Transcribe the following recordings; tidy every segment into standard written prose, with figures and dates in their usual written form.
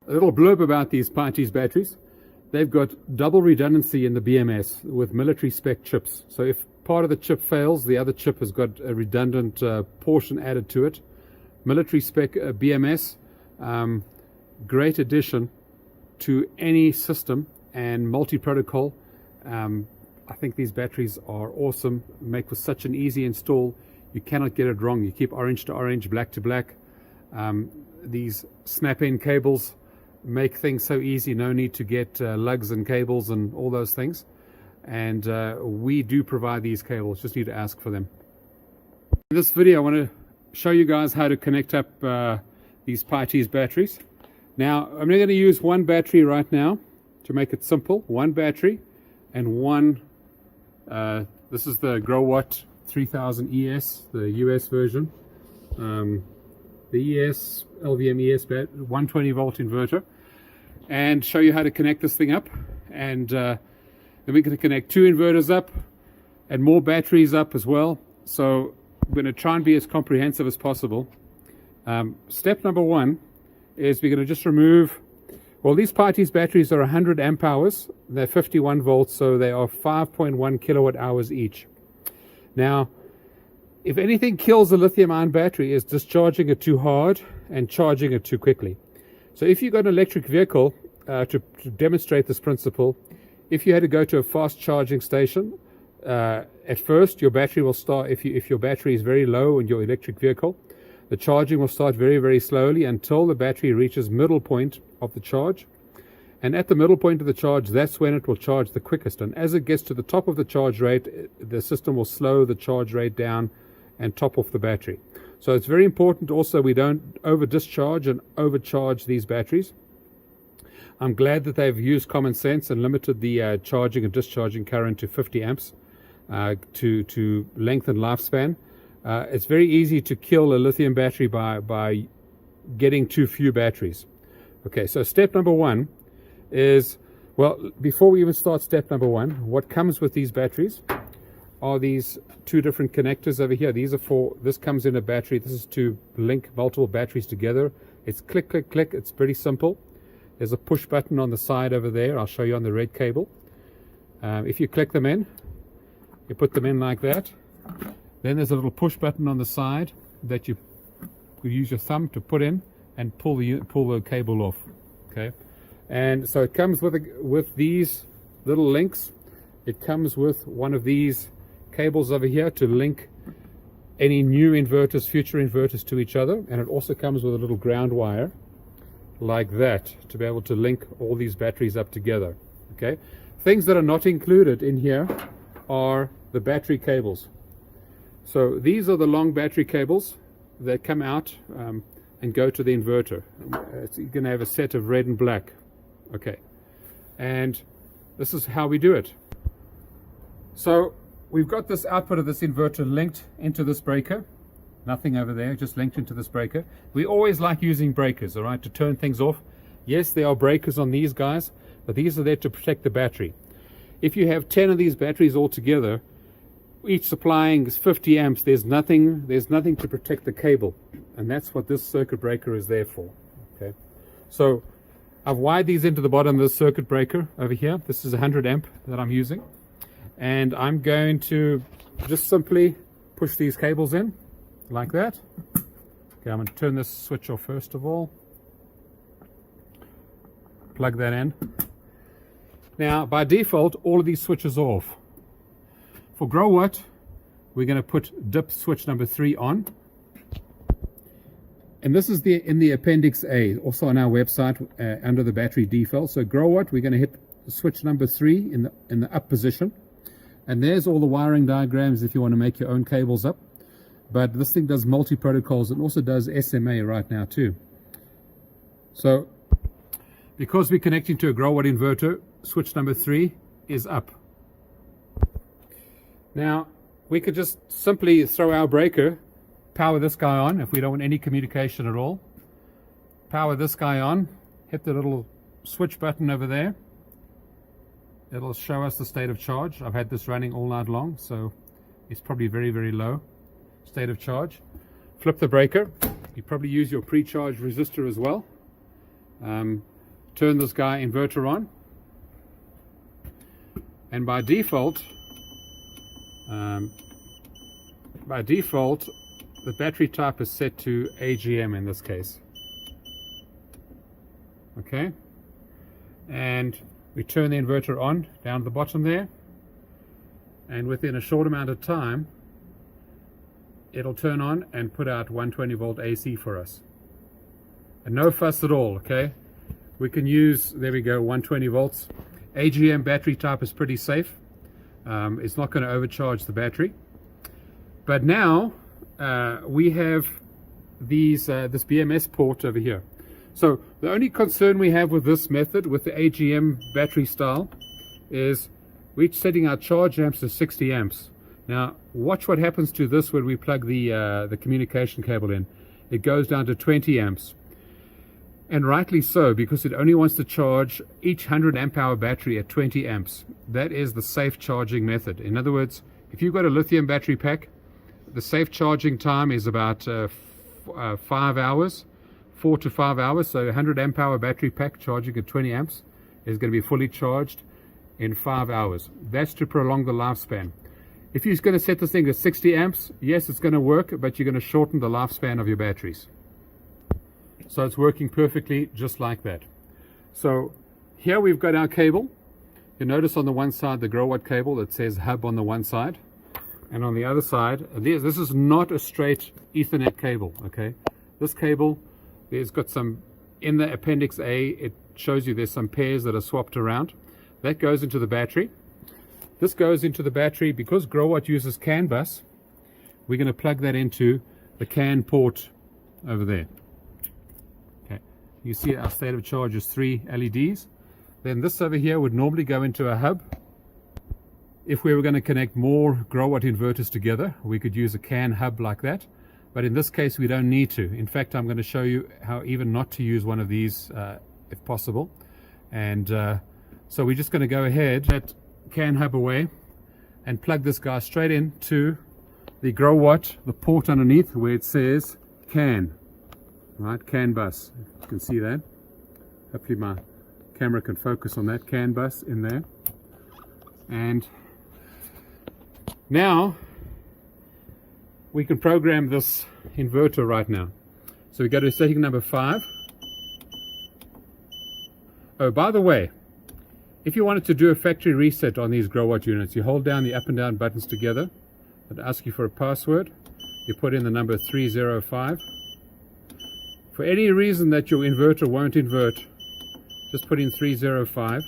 A little blurb about these PYTES batteries. They've got double redundancy in the BMS with military spec chips. So if part of the chip fails, the other chip has got a redundant portion added to it. Military spec BMS, great addition to any system and multi-protocol. I think these batteries are awesome, make for such an easy install. You cannot get it wrong. You keep orange to orange, black to black. These snap-in cables make things so easy, no need to get lugs and cables and all those things. And we do provide these cables, just need to ask for them. In this video I want to show you guys how to connect up these PYTES batteries. Now I'm only going to use one battery right now to make it simple. One battery and one, this is the Growatt 3000 ES, the US version. The ES, LVM ES 120 volt inverter, and show you how to connect this thing up. And then we're going to connect two inverters up and more batteries up as well. So I'm going to try and be as comprehensive as possible. Step number one is we're going to just remove, well, these PYTES batteries are 100 amp hours. They're 51 volts, so they are 5.1 kilowatt hours each. Now, if anything kills a lithium-ion battery is discharging it too hard and charging it too quickly. So if you've got an electric vehicle, to demonstrate this principle, if you had to go to a fast charging station, at first your battery will start, if your battery is very low in your electric vehicle, the charging will start very, very slowly until the battery reaches middle point of the charge. And at the middle point of the charge, that's when it will charge the quickest. And as it gets to the top of the charge rate, the system will slow the charge rate down and top off the battery. So it's very important also we don't over discharge and overcharge these batteries. I'm glad that they've used common sense and limited the charging and discharging current to 50 amps to lengthen lifespan. It's very easy to kill a lithium battery by getting too few batteries. Okay, so step number one is, well, before we even start step number one, what comes with these batteries are these two different connectors over here. These are for, this comes in a battery. This is to link multiple batteries together. It's click, click, click. It's pretty simple. There's a push button on the side over there. I'll show you on the red cable. If you click them in, you put them in like that. Then there's a little push button on the side that you use your thumb to put in and pull the cable off. Okay, and so it comes with these little links. It comes with one of these cables over here to link any new inverters, future inverters to each other, and it also comes with a little ground wire like that to be able to link all these batteries up together. Okay, things that are not included in here are the battery cables. So these are the long battery cables that come out and go to the inverter. You're going to have a set of red and black. Okay, and this is how we do it. So we've got this output of this inverter linked into this breaker. Nothing over there, just linked into this breaker. We always like using breakers, all right, to turn things off. Yes, there are breakers on these guys, but these are there to protect the battery. If you have 10 of these batteries all together, each supplying 50 amps, there's nothing to protect the cable. And that's what this circuit breaker is there for. Okay, so I've wired these into the bottom of this circuit breaker over here. This is 100 amp that I'm using. And I'm going to just simply push these cables in like that. Okay, I'm going to turn this switch off first of all. Plug that in. Now, by default, all of these switches are off. For Growatt, we're going to put dip switch number 3 on. And this is in the Appendix A, also on our website under the battery default. So Growatt, we're going to hit switch number 3 in the up position. And there's all the wiring diagrams if you want to make your own cables up. But this thing does multi-protocols and also does SMA right now too. So because we're connecting to a Growatt inverter, switch number 3 is up. Now, we could just simply throw our breaker, power this guy on if we don't want any communication at all. Power this guy on, hit the little switch button over there. It'll show us the state of charge. I've had this running all night long, so it's probably very, very low state of charge. Flip the breaker. You probably use your pre-charge resistor as well. turn this guy inverter on, and by default the battery type is set to AGM in this case. Okay, and we turn the inverter on down at the bottom there, and within a short amount of time it'll turn on and put out 120 volt AC for us, and no fuss at all. Okay, we can use, there we go, 120 volts. AGM battery type is pretty safe. It's not going to overcharge the battery. But now we have these this BMS port over here. So the only concern we have with this method, with the AGM battery style, is we're setting our charge amps to 60 amps. Now watch what happens to this when we plug the communication cable in. It goes down to 20 amps. And rightly so, because it only wants to charge each 100 amp hour battery at 20 amps. That is the safe charging method. In other words, if you've got a lithium battery pack, the safe charging time is about 5 hours, 4 to 5 hours. So a 100 amp hour battery pack charging at 20 amps is going to be fully charged in 5 hours. That's to prolong the lifespan. If you're going to set this thing to 60 amps, yes, it's going to work, but you're going to shorten the lifespan of your batteries. So it's working perfectly just like that. So here we've got our cable. You notice on the one side the Growatt cable that says hub on the one side, and on the other side, this is not a straight Ethernet cable. Okay, this cable, there's got some in the appendix A. It shows you there's some pairs that are swapped around. That goes into the battery. This goes into the battery because Growatt uses CAN bus. We're going to plug that into the CAN port over there. You see our state of charge is 3 LEDs. Then this over here would normally go into a hub. If we were going to connect more Growatt inverters together, we could use a CAN hub like that. But in this case, we don't need to. In fact, I'm going to show you how even not to use one of these if possible. And so we're just going to go ahead, that CAN hub away, and plug this guy straight into the Growatt, the port underneath where it says CAN. Right, CAN bus. You can see that. Hopefully my camera can focus on that CAN bus in there. And now we can program this inverter right now. So we go to setting number 5. Oh, by the way, if you wanted to do a factory reset on these Growatt units, you hold down the up and down buttons together. It asks you for a password. You put in the number 305. For any reason that your inverter won't invert, just put in 305.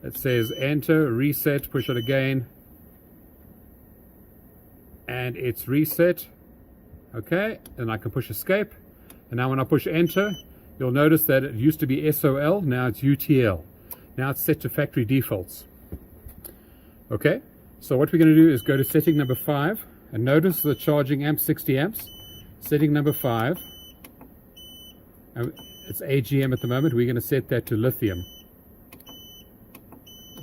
It says enter, reset, push it again, and it's reset. Okay, then I can push escape. And now when I push enter, you'll notice that it used to be SOL, now it's UTL. Now it's set to factory defaults. Okay, so what we're going to do is go to setting number 5, and notice the charging amp 60 amps. Setting number 5. It's AGM at the moment. We're going to set that to lithium.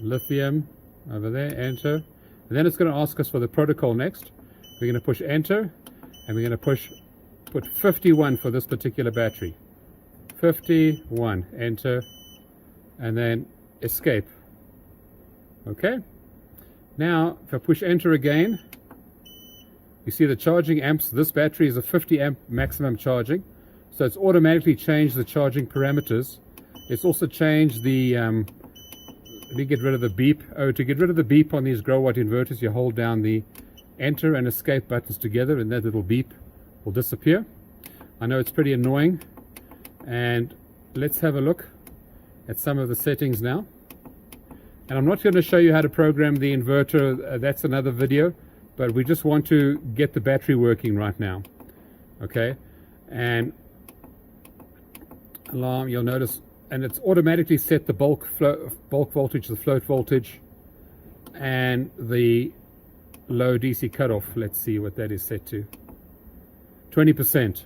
Lithium over there, enter. And then it's going to ask us for the protocol next. We're going to push enter, and we're going to put 51 for this particular battery. 51, enter, and then escape. Okay. Now, if I push enter again, you see the charging amps. This battery is a 50 amp maximum charging. So it's automatically changed the charging parameters. It's also changed the, let me get rid of the beep. Oh, to get rid of the beep on these Growatt inverters, you hold down the enter and escape buttons together, and that little beep will disappear. I know it's pretty annoying. And let's have a look at some of the settings now. And I'm not going to show you how to program the inverter. That's another video. But we just want to get the battery working right now. Okay. And alarm, you'll notice, and it's automatically set the bulk voltage, the float voltage, and the low DC cutoff. Let's see what that is set to. 20%.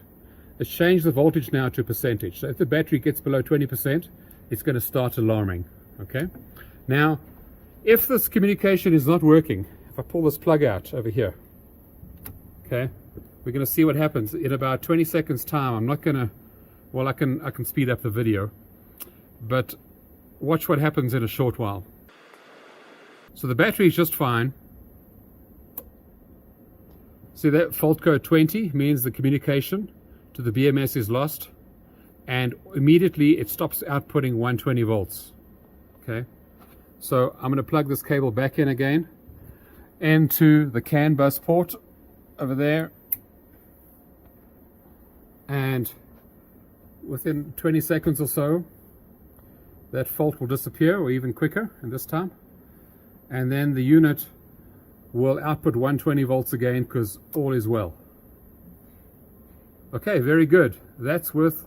Let's change the voltage now to percentage. So if the battery gets below 20%, it's going to start alarming. Okay. Now, if this communication is not working, if I pull this plug out over here, okay, we're going to see what happens in about 20 seconds time. I'm not going to, well, I can speed up the video. but watch what happens in a short while. So the battery is just fine. See that fault code 20 means the communication to the BMS is lost, and immediately it stops outputting 120 volts. Okay, so I'm going to plug this cable back in again into the CAN bus port over there, and within 20 seconds or so that fault will disappear, or even quicker in this time, and then the unit will output 120 volts again because all is well. Okay, very good. That's with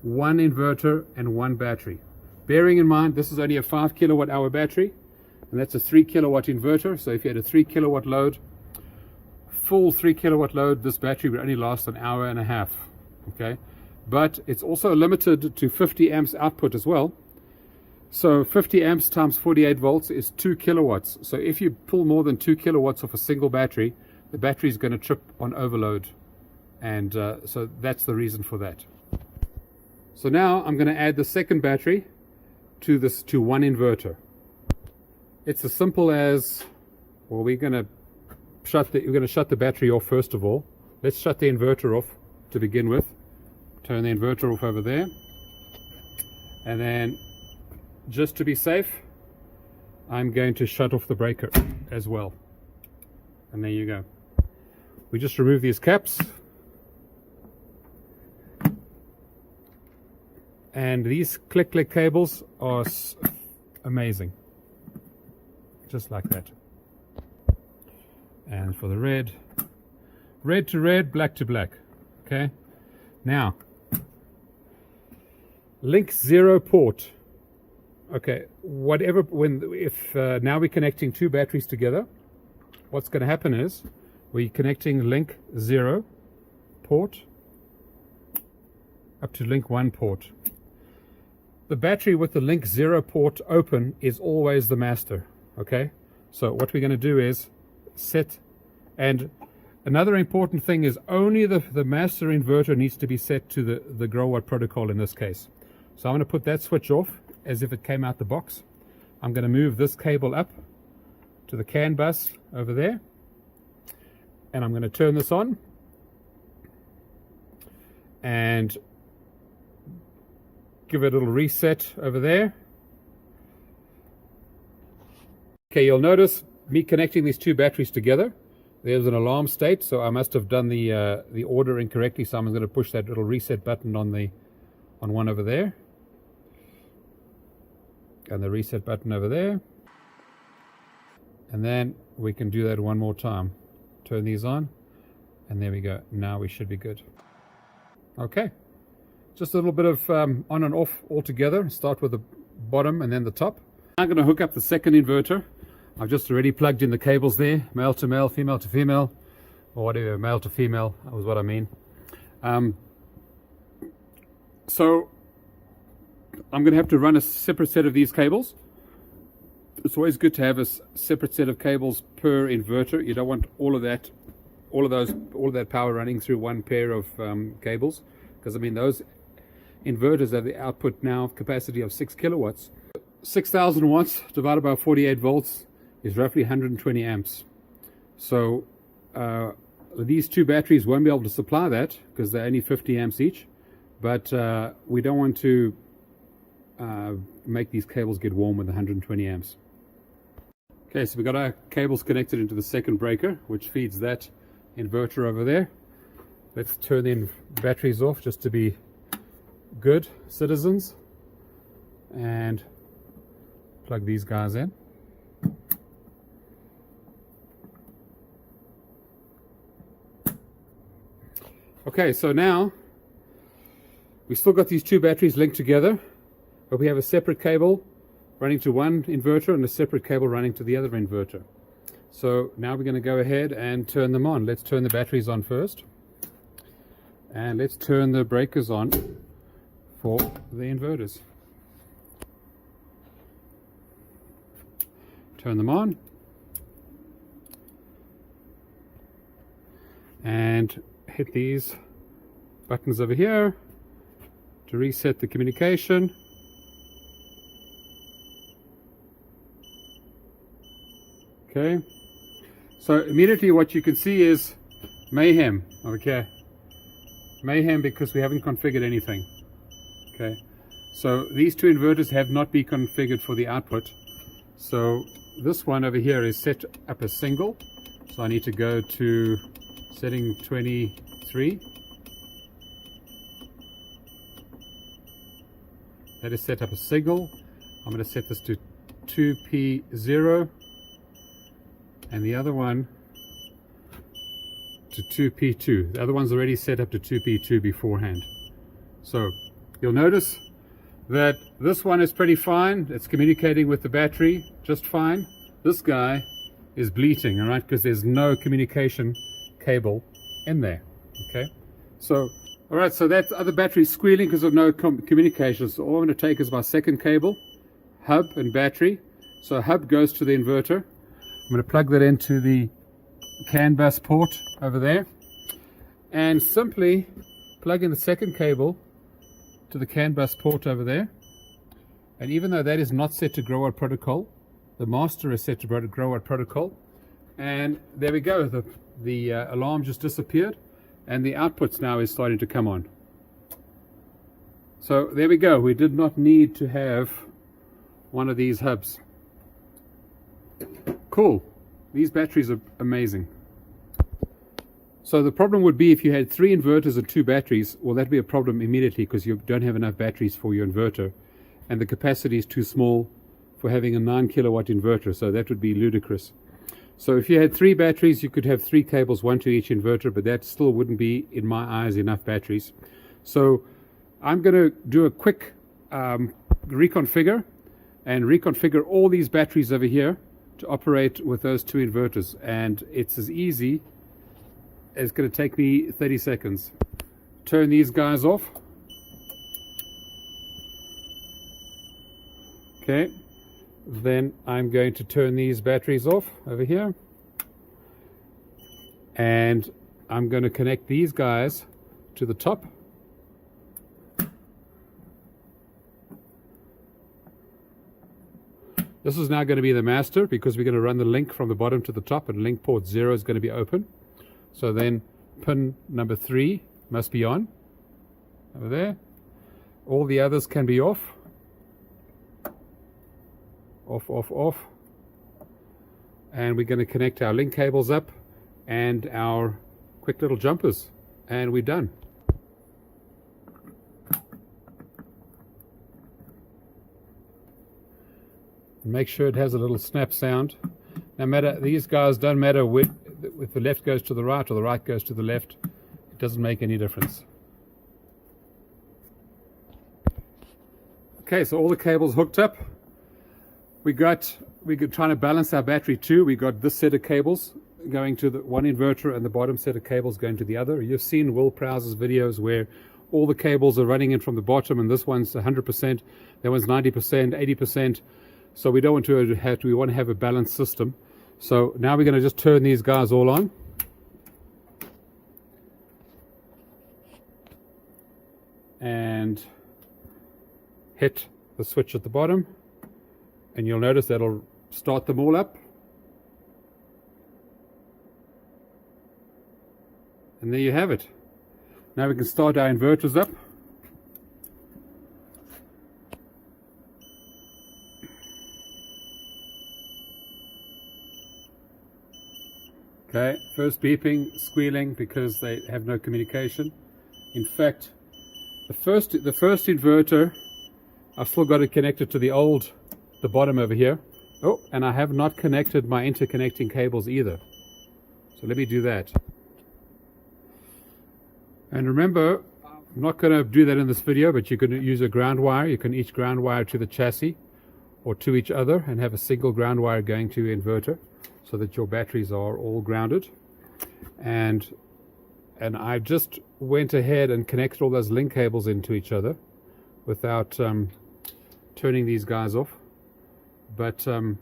one inverter and one battery. Bearing in mind this is only a 5 kilowatt hour battery, and that's a 3 kilowatt inverter. So if you had a 3 kilowatt load, full 3 kilowatt load, this battery would only last an hour and a half. Okay, but it's also limited to 50 amps output as well. So 50 amps times 48 volts is 2 kilowatts. So if you pull more than 2 kilowatts off a single battery, the battery is going to trip on overload. And so that's the reason for that. So now I'm going to add the second battery to one inverter. It's as simple as, well, we're going to shut the battery off first of all. Let's shut the inverter off to begin with. Turn the inverter off over there, and then just to be safe, I'm going to shut off the breaker as well. And there you go. We just remove these caps, and these click cables are amazing, just like that. And for the red to red, black to black. Okay, now link 0 port. Okay, now we're connecting two batteries together, what's going to happen is we're connecting link 0 port up to link 1 port. The battery with the link 0 port open is always the master. Okay, so what we're going to do is set, and another important thing is only the master inverter needs to be set to the Growatt protocol in this case. So I'm going to put that switch off as if it came out the box. I'm going to move this cable up to the CAN bus over there, and I'm going to turn this on and give it a little reset over there. Okay, you'll notice me connecting these two batteries together. There's an alarm state, so I must have done the order incorrectly, so I'm going to push that little reset button on one over there, and the reset button over there, and then we can do that one more time. Turn these on, and there we go. Now we should be good. Okay, just a little bit of on and off altogether. Start with the bottom and then the top. I'm going to hook up the second inverter. I've just already plugged in the cables there, male to male, female to female, or whatever, male to female, that was what I mean. So I'm going to have to run a separate set of these cables. It's always good to have a separate set of cables per inverter. You don't want all of that power running through one pair of cables, because I mean those inverters have the output now capacity of 6 kilowatts. 6,000 watts divided by 48 volts is roughly 120 amps. So these two batteries won't be able to supply that because they're only 50 amps each. But we don't want to make these cables get warm with 120 amps. Okay, so we've got our cables connected into the second breaker, which feeds that inverter over there. Let's turn the batteries off just to be good citizens, and plug these guys in. Okay, so now we still got these two batteries linked together, but we have a separate cable running to one inverter and a separate cable running to the other inverter. So now we're going to go ahead and turn them on. Let's turn the batteries on first, and let's turn the breakers on for the inverters. Turn them on, and hit these buttons over here to reset the communication. Okay, so immediately what you can see is mayhem. Okay, mayhem because we haven't configured anything. Okay, so these two inverters have not been configured for the output. So this one over here is set up as single. So I need to go to setting 23. That is set up as single. I'm going to set this to 2P0 and the other one to 2P2. The other one's already set up to 2P2 beforehand. So you'll notice that this one is pretty fine. It's communicating with the battery just fine. This guy is bleating, all right, because there's no communication cable in there. Okay, so all right, so that other battery squealing because of no communication. So all I'm going to take is my second cable, hub and battery. So hub goes to the inverter. I'm going to plug that into the CAN bus port over there and simply plug in the second cable to the CAN bus port over there. And even though that is not set to Growatt protocol, the master is set to Growatt protocol. And there we go, the alarm just disappeared and the outputs now is starting to come on. So there we go, we did not need to have one of these hubs. Cool, these batteries are amazing. So the problem would be if you had 3 inverters and 2 batteries, well, that'd be a problem immediately because you don't have enough batteries for your inverter and the capacity is too small for having a 9 kilowatt inverter, so that would be ludicrous. So if you had 3 batteries, you could have 3 cables, 1 to each inverter, but that still wouldn't be, in my eyes, enough batteries. So I'm going to do a quick reconfigure and reconfigure all these batteries over here to operate with those 2 inverters, and it's as easy. It's going to take me 30 seconds. Turn these guys off. Okay, then I'm going to turn these batteries off over here. And I'm going to connect these guys to the top. This is now going to be the master because we're going to run the link from the bottom to the top, and link port 0 is going to be open. So then pin number 3 must be on over there. All the others can be off. Off, off, off. And we're going to connect our link cables up and our quick little jumpers. And we're done. Make sure it has a little snap sound. No matter, these guys don't matter if the left goes to the right or the right goes to the left. It doesn't make any difference. Okay, so all the cables hooked up. We're trying to balance our battery too. We got this set of cables going to the one inverter and the bottom set of cables going to the other. You've seen Will Prowse's videos where all the cables are running in from the bottom, and this one's 100%, that one's 90%, 80%. So we don't want to have we want to have a balanced system. So now we're going to just turn these guys all on. And hit the switch at the bottom. And you'll notice that'll start them all up. And there you have it. Now we can start our inverters up. Okay, first beeping, squealing because they have no communication. In fact, the first inverter, I've still got it connected to the bottom over here. Oh, and I have not connected my interconnecting cables either. So let me do that. And remember, I'm not going to do that in this video, but you can use a ground wire. You can each ground wire to the chassis or to each other and have a single ground wire going to your inverter, so that your batteries are all grounded. And I just went ahead and connected all those link cables into each other without turning these guys off. But so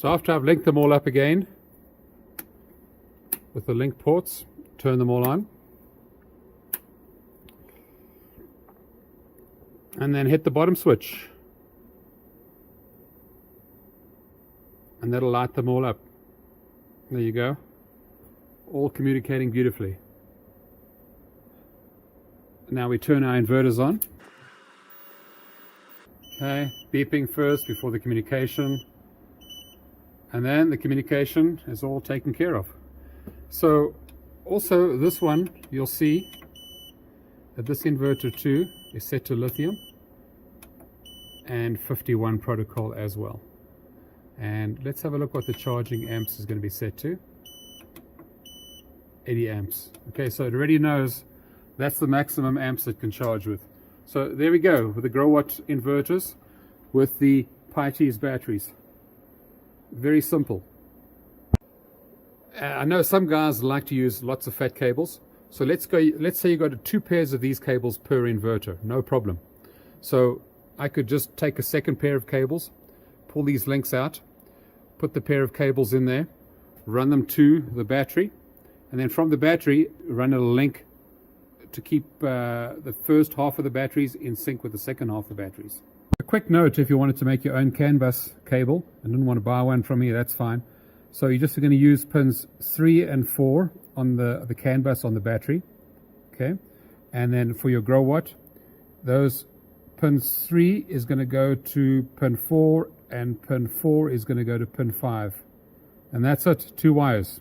after I've linked them all up again with the link ports, turn them all on, and then hit the bottom switch. and that'll light them all up. There you go. All communicating beautifully. Now we turn our inverters on. Okay, beeping first before the communication. And then the communication is all taken care of. So also this one, you'll see that this inverter too is set to lithium and 51 protocol as well. And let's have a look what the charging amps is going to be set to. 80 amps. Okay, so it already knows that's the maximum amps it can charge with. So there we go with the Growatt inverters with the PYTES batteries. Very simple. I know some guys like to use lots of fat cables. So let's say you got 2 pairs of these cables per inverter, no problem. So I could just take a second pair of cables, pull these links out, put the pair of cables in there, run them to the battery, and then from the battery run a link to keep the first half of the batteries in sync with the second half of the batteries. A quick note, if you wanted to make your own CAN bus cable and didn't want to buy one from me, that's fine. So you're just going to use pins 3 and 4 on the CAN bus on the battery. Okay, and then for your Growatt, those pins 3 is going to go to pin 4 and pin 4 is going to go to pin 5. And that's it, 2 wires.